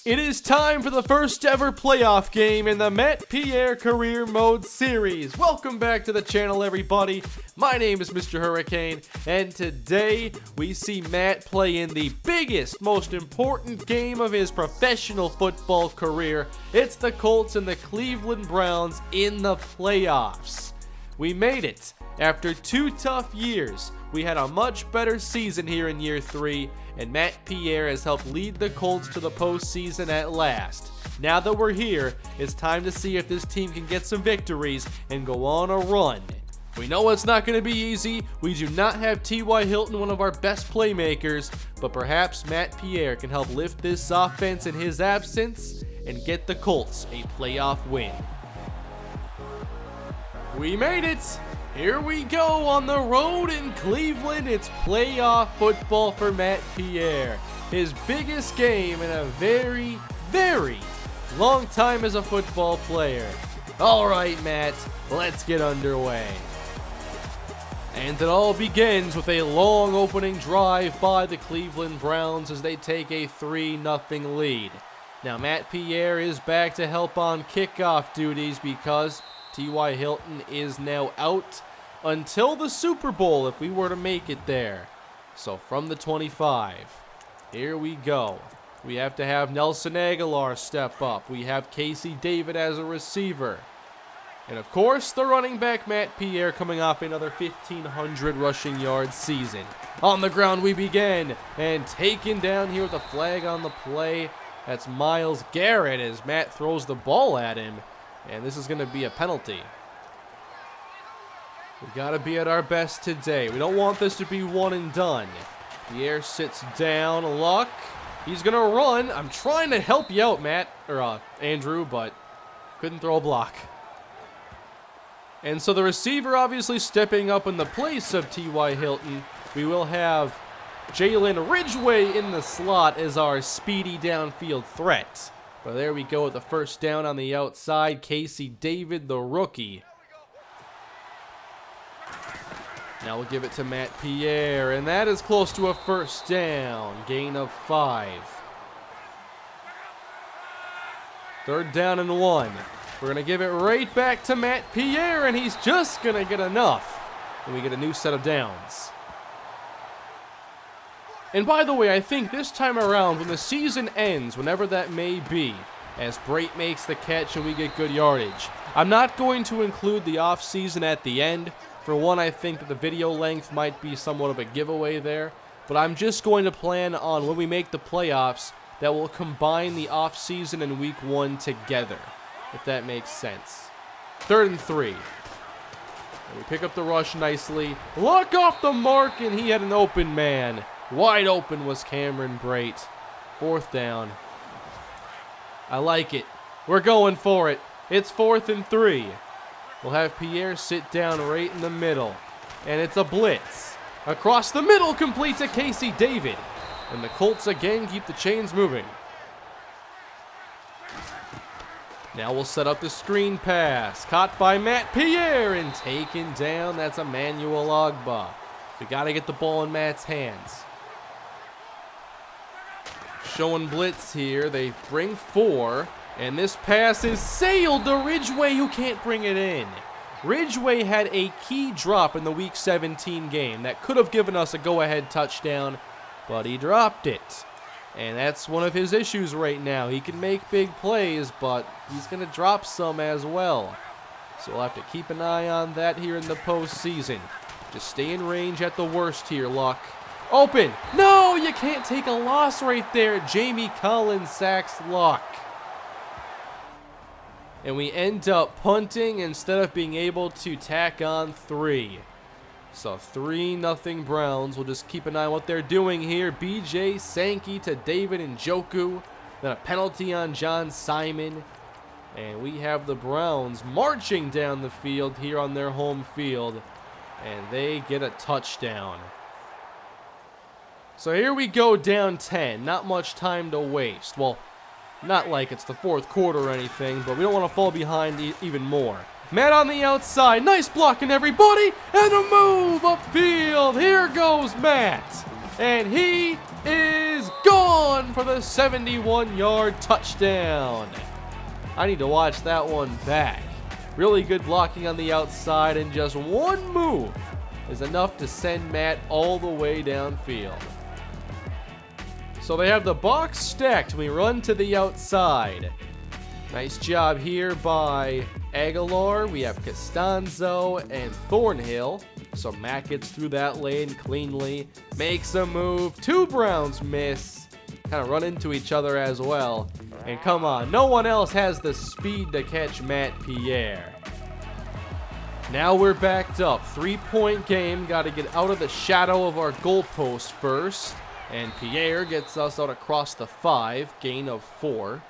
It is time for the first ever playoff game in the Matt Pierre Career Mode series. Welcome back to the channel, everybody. My name is Mr. Hurricane, and today we see Matt play in the biggest, most important game of his professional football career. It's the Colts and the Cleveland Browns in the playoffs. We made it. After 2 tough years, we had a much better season here in year 3, and Matt Pierre has helped lead the Colts to the postseason at last. Now that we're here, it's time to see if this team can get some victories and go on a run. We know it's not going to be easy. We do not have T.Y. Hilton, one of our best playmakers, but perhaps Matt Pierre can help lift this offense in his absence and get the Colts a playoff win. We made it! Here we go on the road in Cleveland. It's playoff football for Matt Pierre. His biggest game in a very, very long time as a football player. Alright, Matt, let's get underway. And it all begins with a long opening drive by the Cleveland Browns as they take a 3-0 lead. Now, Matt Pierre is back to help on kickoff duties because T.Y. Hilton is now out until the Super Bowl if we were to make it there. So from the 25, here we go. We have to have Nelson Aguilar step up. We have Casey David as a receiver. And of course, the running back Matt Pierre coming off another 1,500 rushing yard season. On the ground we begin, and taken down here with a flag on the play. That's Myles Garrett as Matt throws the ball at him. And this is going to be a penalty. We got to be at our best today. We don't want this to be one and done. Pierre sits down. Luck. He's going to run. I'm trying to help you out, Andrew, but couldn't throw a block. And so the receiver obviously stepping up in the place of T.Y. Hilton. We will have Jalen Ridgeway in the slot as our speedy downfield threat. But there we go with the first down on the outside. Casey David, the rookie. Now we'll give it to Matt Pierre, and that is close to a first down. Gain of 5. 3rd down and 1. We're going to give it right back to Matt Pierre, and he's just going to get enough. And we get a new set of downs. And by the way, I think this time around, when the season ends, whenever that may be, as Brate makes the catch and we get good yardage, I'm not going to include the off-season at the end. For one, I think that the video length might be somewhat of a giveaway there, but I'm just going to plan on when we make the playoffs that we'll combine the off-season and week 1 together, if that makes sense. 3rd and 3. And we pick up the rush nicely. Luck off the mark, and he had an open man. Wide open was Cameron Brate. 4th down. I like it. We're going for it. It's 4th and 3. We'll have Pierre sit down right in the middle. And it's a blitz. Across the middle, complete to Casey David. And the Colts again keep the chains moving. Now we'll set up the screen pass. Caught by Matt Pierre and taken down. That's Emmanuel Ogbah. We got to get the ball in Matt's hands. Showing blitz here. They bring 4. And this pass is sailed to Ridgeway, who can't bring it in. Ridgeway had a key drop in the Week 17 game that could have given us a go-ahead touchdown, but he dropped it. And that's one of his issues right now. He can make big plays, but he's going to drop some as well. So we'll have to keep an eye on that here in the postseason. Just stay in range at the worst here, Luck. Open! No, you can't take a loss right there. Jamie Collins sacks Luck. And we end up punting instead of being able to tack on 3. So 3-0 Browns. We'll just keep an eye on what they're doing here. B.J. Sankey to David Njoku. Then a penalty on John Simon. And we have the Browns marching down the field here on their home field. And they get a touchdown. So here we go down 10. Not much time to waste. Well, not like it's the 4th quarter or anything, but we don't want to fall behind even more. Matt on the outside. Nice blocking, everybody. And a move upfield. Here goes Matt. And he is gone. run for the 71-yard touchdown. I need to watch that one back. Really good blocking on the outside, and just one move is enough to send Matt all the way downfield. So they have the box stacked. We run to the outside. Nice job here by Aguilar. We have Costanzo and Thornhill. So Matt gets through that lane cleanly. Makes a move. Two Browns miss. Kind of run into each other as well. And come on, no one else has the speed to catch Matt Pierre. Now we're backed up. 3-point game. Got to get out of the shadow of our goalpost first. And Pierre gets us out across the 5. Gain of 4.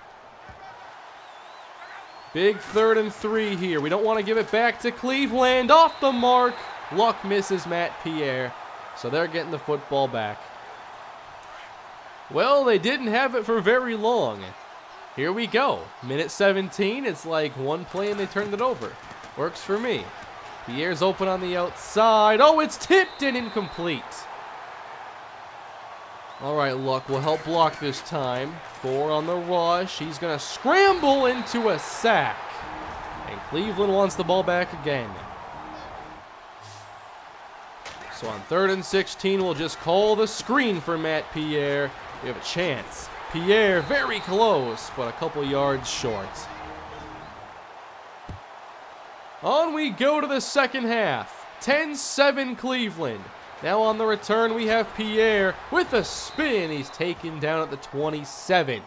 Big 3rd and 3 here. We don't want to give it back to Cleveland. Off the mark. Luck misses Matt Pierre. So they're getting the football back. Well, they didn't have it for very long. Here we go. Minute 17. It's like one play and they turned it over. Works for me. Pierre's open on the outside. Oh, it's tipped and incomplete. All right, Luck will help block this time. 4 on the rush. He's going to scramble into a sack. And Cleveland wants the ball back again. So on 3rd and 16, we'll just call the screen for Matt Pierre. We have a chance. Pierre very close, but a couple yards short. On we go to the second half. 10-7 Cleveland. Now on the return, we have Pierre with a spin. He's taken down at the 27.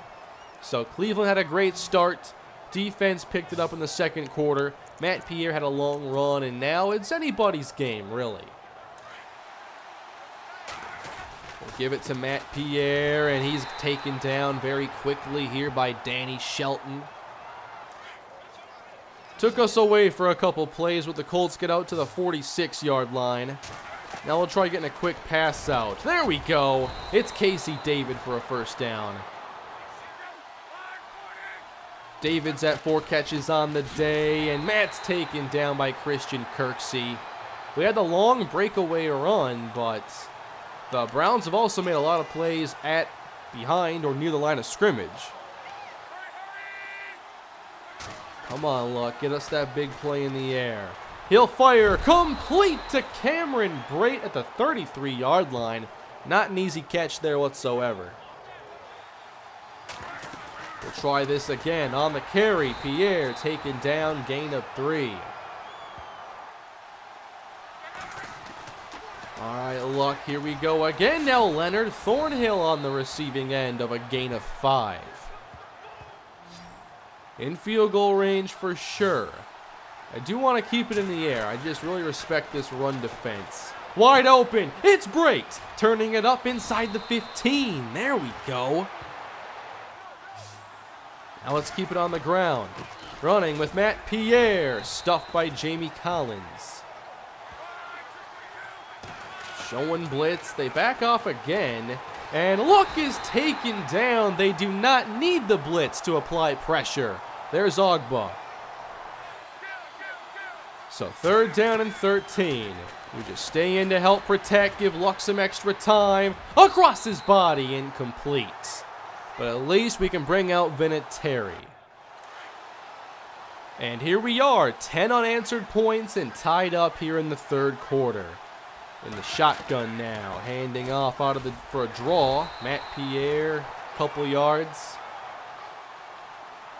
So Cleveland had a great start. Defense picked it up in the second quarter. Matt Pierre had a long run, and now it's anybody's game, really. We'll give it to Matt Pierre, and he's taken down very quickly here by Danny Shelton. Took us away for a couple plays with the Colts get out to the 46-yard line. Now we'll try getting a quick pass out. There we go. It's Casey David for a first down. David's at 4 catches on the day, and Matt's taken down by Christian Kirksey. We had the long breakaway run, but the Browns have also made a lot of plays at, behind, or near the line of scrimmage. Come on, Luck. Get us that big play in the air. He'll fire complete to Cameron Brate at the 33-yard line. Not an easy catch there whatsoever. We'll try this again on the carry. Pierre taken down, gain of 3. All right, Luck, here we go again. Now Leonard Thornhill on the receiving end of a gain of 5. In field goal range for sure. I do want to keep it in the air. I just really respect this run defense. Wide open. It's Brate. Turning it up inside the 15. There we go. Now let's keep it on the ground. Running with Matt Pierre. Stuffed by Jamie Collins. Showing blitz. They back off again. And Luck is taken down. They do not need the blitz to apply pressure. There's Ogba. So 3rd down and 13. We just stay in to help protect, give Luck some extra time. Across his body, incomplete. But at least we can bring out Vinatieri. And here we are, 10 unanswered points and tied up here in the 3rd quarter. In the shotgun now, handing off for a draw. Matt Pierre, couple yards.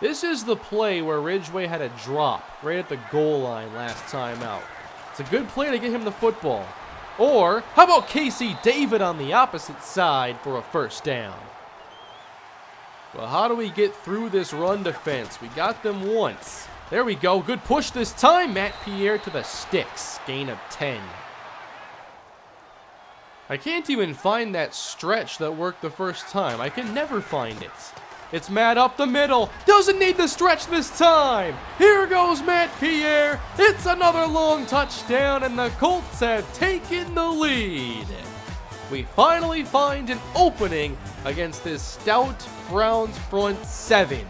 This is the play where Ridgeway had a drop right at the goal line last time out. It's a good play to get him the football. Or, how about Casey David on the opposite side for a first down? Well, how do we get through this run defense? We got them once. There we go. Good push this time. Matt Pierre to the sticks. Gain of 10. I can't even find that stretch that worked the first time. I can never find it. It's Matt up the middle. Doesn't need the stretch this time. Here goes Matt Pierre. It's another long touchdown, and the Colts have taken the lead. We finally find an opening against this stout Browns front 7.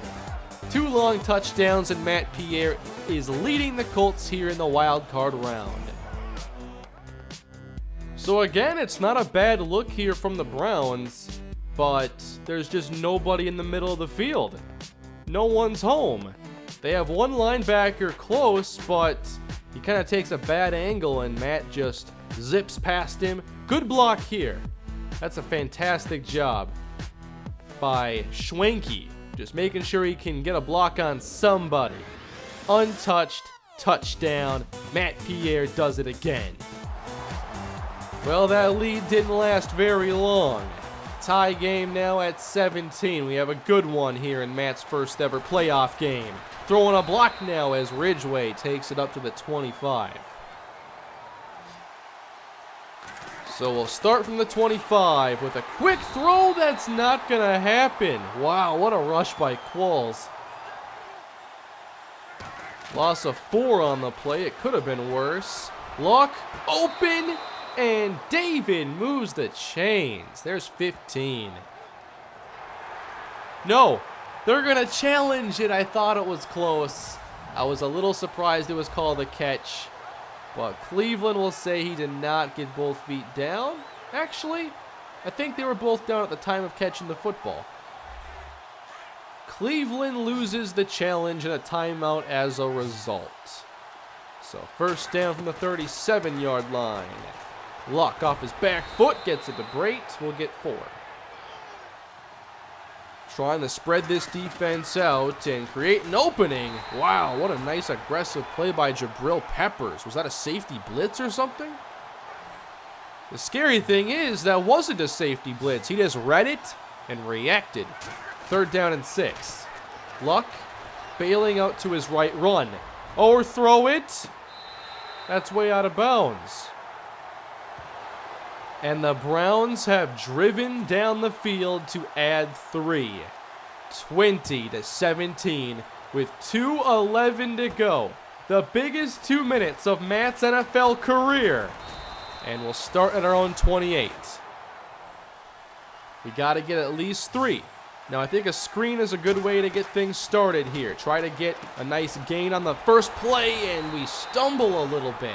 2 long touchdowns, and Matt Pierre is leading the Colts here in the wild card round. So again, it's not a bad look here from the Browns. but there's just nobody in the middle of the field. No one's home. They have one linebacker close, but he kind of takes a bad angle and Matt just zips past him. Good block here. That's a fantastic job by Schwenke. Just making sure he can get a block on somebody. Untouched, touchdown. Matt Pierre does it again. Well, that lead didn't last very long. Tie game now at 17. We have a good one here in Matt's first ever playoff game. Throwing a block now as Ridgway takes it up to the 25. So we'll start from the 25 with a quick throw that's not going to happen. Wow, what a rush by Qualls. Loss of 4 on the play. It could have been worse. Luck open, and David moves the chains. There's 15. No, they're going to challenge it. I thought it was close. I was a little surprised it was called a catch. But Cleveland will say he did not get both feet down. Actually, I think they were both down at the time of catching the football. Cleveland loses the challenge and a timeout as a result. So first down from the 37-yard line. Luck off his back foot, gets it to Brait. We'll get 4. Trying to spread this defense out and create an opening. Wow, what a nice aggressive play by Jabril Peppers. Was that a safety blitz or something? The scary thing is that wasn't a safety blitz. He just read it and reacted. 3rd down and 6. Luck bailing out to his right, run. Overthrow it. That's way out of bounds. And the Browns have driven down the field to add 3. 20-17 with 2:11 to go. The biggest 2 minutes of Matt's NFL career. And we'll start at our own 28. We got to get at least 3. Now I think a screen is a good way to get things started here. Try to get a nice gain on the first play, and we stumble a little bit.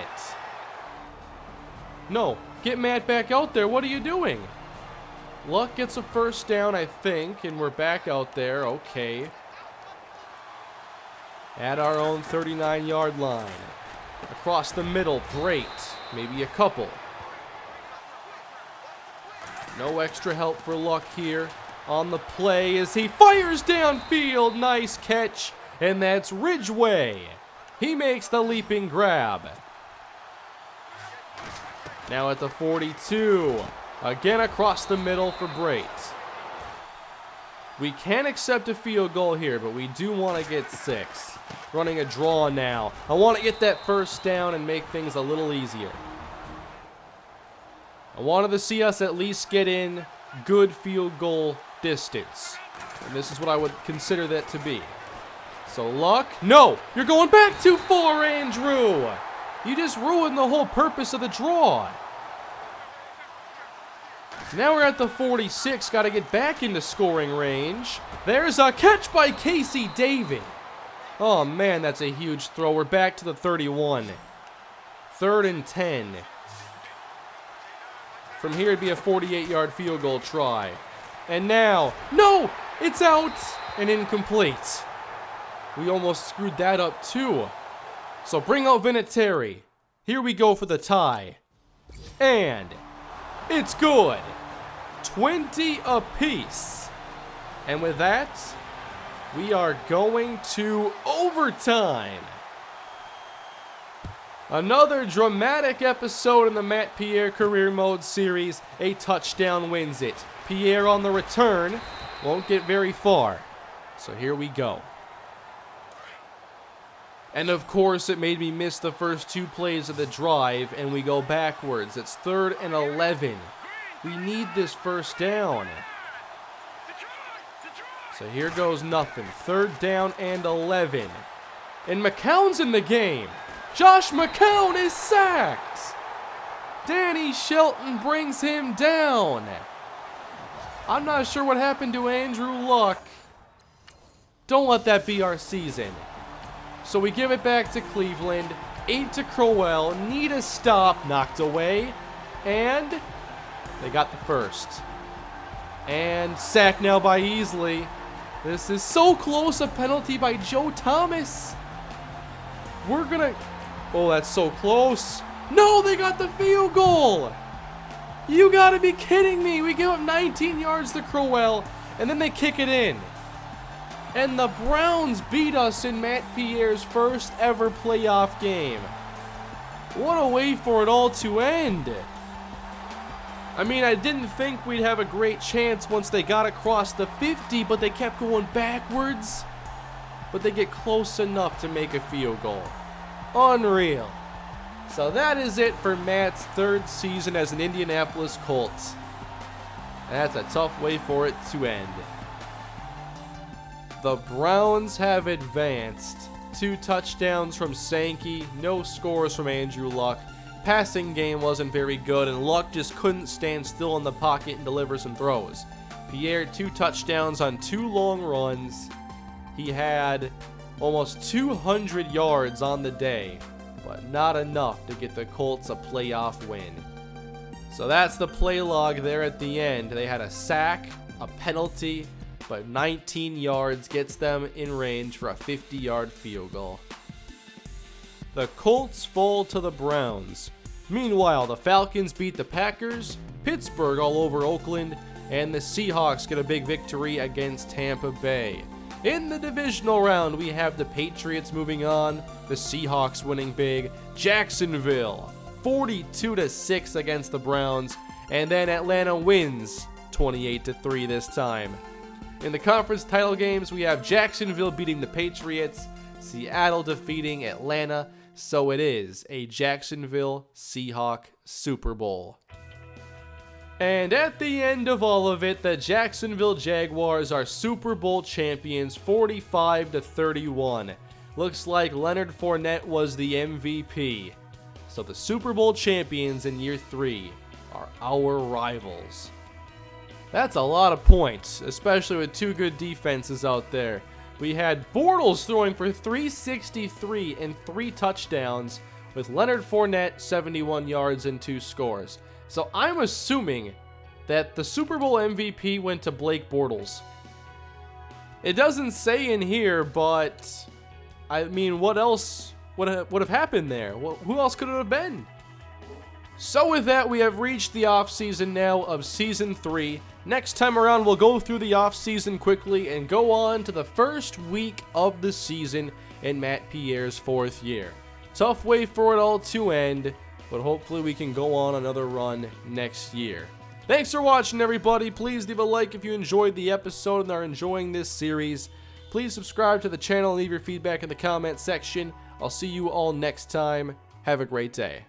No. Get Matt back out there. What are you doing? Luck gets a first down, I think, and we're back out there. Okay. At our own 39-yard line. Across the middle, Brait. Maybe a couple. No extra help for Luck here. On the play as he fires downfield. Nice catch. And that's Ridgway. He makes the leaping grab. Now at the 42. Again across the middle for Brait. We can accept a field goal here, but we do want to get 6. Running a draw now. I want to get that first down and make things a little easier. I wanted to see us at least get in good field goal distance. And this is what I would consider that to be. So Luck. No! You're going back too far, Andrew! You just ruined the whole purpose of the draw. Now we're at the 46. Got to get back into scoring range. There's a catch by Casey David. Oh, man, that's a huge throw. We're back to the 31. 3rd and 10. From here, it'd be a 48-yard field goal try. And now, no, it's out and incomplete. We almost screwed that up, too. So bring out Vinatieri. Here we go for the tie. And it's good. 20 apiece. And with that, we are going to overtime. Another dramatic episode in the Matt Pierre Career Mode series. A touchdown wins it. Pierre on the return won't get very far. So here we go. And of course, it made me miss the first 2 plays of the drive, and we go backwards. It's 3rd and 11. We need this first down. So here goes nothing. 3rd down and 11. And McCown's in the game. Josh McCown is sacked. Danny Shelton brings him down. I'm not sure what happened to Andrew Luck. Don't let that be our season. So we give it back to Cleveland. 8 to Crowell. Need a stop. Knocked away. And they got the first. And sacked now by Easley. This is so close, a penalty by Joe Thomas. We're gonna, oh, that's so close. No, they got the field goal. You gotta be kidding me. We give up 19 yards to Crowell, and then they kick it in. And the Browns beat us in Matt Pierre's first ever playoff game. What a way for it all to end. I mean, I didn't think we'd have a great chance once they got across the 50, but they kept going backwards. But they get close enough to make a field goal. Unreal. So that is it for Matt's third season as an Indianapolis Colts. That's a tough way for it to end. The Browns have advanced. 2 touchdowns from Sankey, no scores from Andrew Luck. Passing game wasn't very good, and Luck just couldn't stand still in the pocket and deliver some throws. Pierre, 2 touchdowns on 2 long runs. He had almost 200 yards on the day, but not enough to get the Colts a playoff win. So that's the play log there at the end. They had a sack, a penalty, but 19 yards gets them in range for a 50-yard field goal. The Colts fall to the Browns. Meanwhile, the Falcons beat the Packers, Pittsburgh all over Oakland, and the Seahawks get a big victory against Tampa Bay. In the divisional round, we have the Patriots moving on, the Seahawks winning big, Jacksonville 42-6 against the Browns, and then Atlanta wins 28-3 this time. In the conference title games, we have Jacksonville beating the Patriots, Seattle defeating Atlanta, so it is a Jacksonville Seahawk Super Bowl. And at the end of all of it, the Jacksonville Jaguars are Super Bowl champions 45-31. Looks like Leonard Fournette was the MVP. So the Super Bowl champions in year 3 are our rivals. That's a lot of points, especially with 2 good defenses out there. We had Bortles throwing for 363 and 3 touchdowns, with Leonard Fournette 71 yards and 2 scores. So I'm assuming that the Super Bowl MVP went to Blake Bortles. It doesn't say in here, but I mean, what else would have happened there? Who else could it have been? So with that, we have reached the offseason now of Season 3. Next time around, we'll go through the offseason quickly and go on to the first week of the season in Matt Pierre's 4th year. Tough way for it all to end, but hopefully we can go on another run next year. Thanks for watching, everybody. Please leave a like if you enjoyed the episode and are enjoying this series. Please subscribe to the channel and leave your feedback in the comment section. I'll see you all next time. Have a great day.